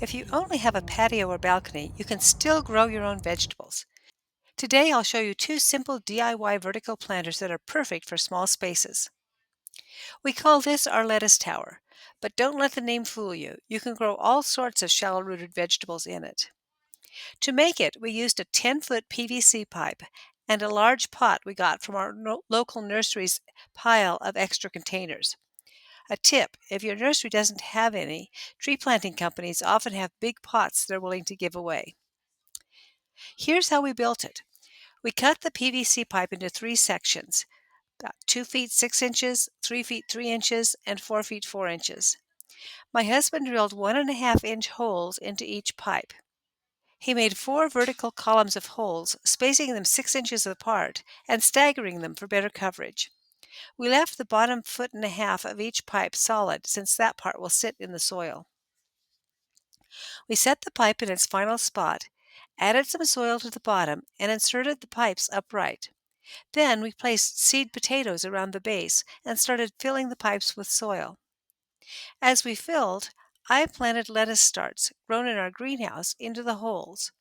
If you only have a patio or balcony, you can still grow your own vegetables. Today I'll show you two simple DIY vertical planters that are perfect for small spaces. We call this our lettuce tower, but don't let the name fool you. You can grow all sorts of shallow-rooted vegetables in it. To make it, we used a 10-foot PVC pipe and a large pot we got from our local nursery's pile of extra containers. A tip, if your nursery doesn't have any, tree planting companies often have big pots they're willing to give away. Here's how we built it. We cut the PVC pipe into three sections, about 2 feet 6 inches, 3 feet 3 inches, and 4 feet 4 inches. My husband drilled 1.5-inch holes into each pipe. He made 4 vertical columns of holes, spacing them 6 inches apart and staggering them for better coverage. We left the bottom 1.5 feet of each pipe solid, since that part will sit in the soil. We set the pipe in its final spot, added some soil to the bottom, and inserted the pipes upright. Then we placed seed potatoes around the base and started filling the pipes with soil. As we filled, I planted lettuce starts, grown in our greenhouse, into the holes.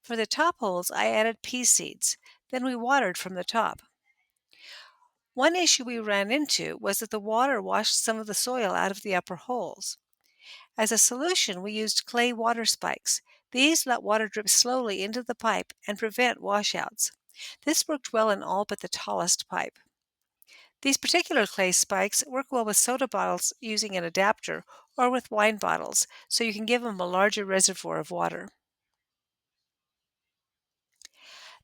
For the top holes, I added pea seeds. Then we watered from the top. One issue we ran into was that the water washed some of the soil out of the upper holes. As a solution, we used clay water spikes. These let water drip slowly into the pipe and prevent washouts. This worked well in all but the tallest pipe. These particular clay spikes work well with soda bottles using an adapter or with wine bottles, so you can give them a larger reservoir of water.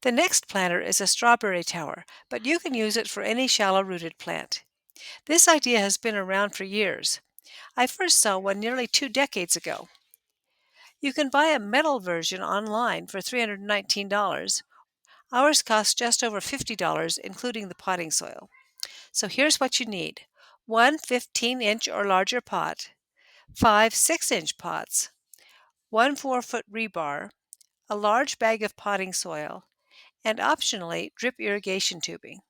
The next planter is a strawberry tower, but you can use it for any shallow-rooted plant. This idea has been around for years. I first saw one nearly 2 decades ago. You can buy a metal version online for $319. Ours costs just over $50, including the potting soil. So here's what you need. 1 15-inch or larger pot, 5 6-inch pots, 1 4-foot rebar, a large bag of potting soil, and optionally drip irrigation tubing.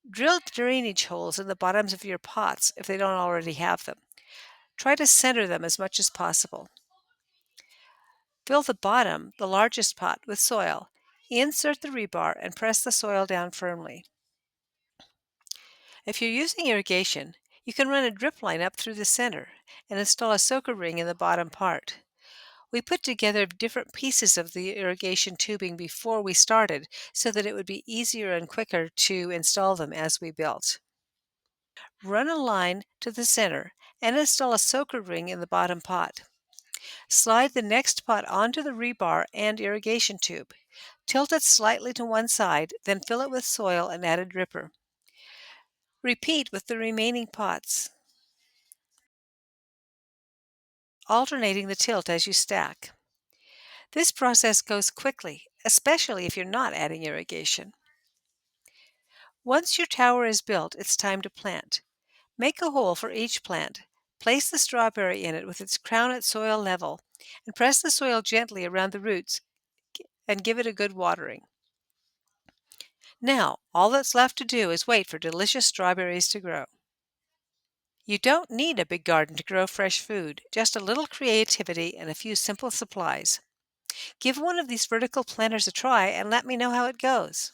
Drill drainage holes in the bottoms of your pots if they don't already have them. Try to center them as much as possible. Fill the bottom, the largest pot, with soil. Insert the rebar and press the soil down firmly. If you're using irrigation, you can run a drip line up through the center and install a soaker ring in the bottom part. We put together different pieces of the irrigation tubing before we started so that it would be easier and quicker to install them as we built. Run a line to the center and install a soaker ring in the bottom pot. Slide the next pot onto the rebar and irrigation tube. Tilt it slightly to one side, then fill it with soil and add a dripper. Repeat with the remaining pots, alternating the tilt as you stack. This process goes quickly, especially if you're not adding irrigation. Once your tower is built, it's time to plant. Make a hole for each plant. Place the strawberry in it with its crown at soil level, and press the soil gently around the roots and give it a good watering. Now, all that's left to do is wait for delicious strawberries to grow. You don't need a big garden to grow fresh food, just a little creativity and a few simple supplies. Give one of these vertical planters a try and let me know how it goes.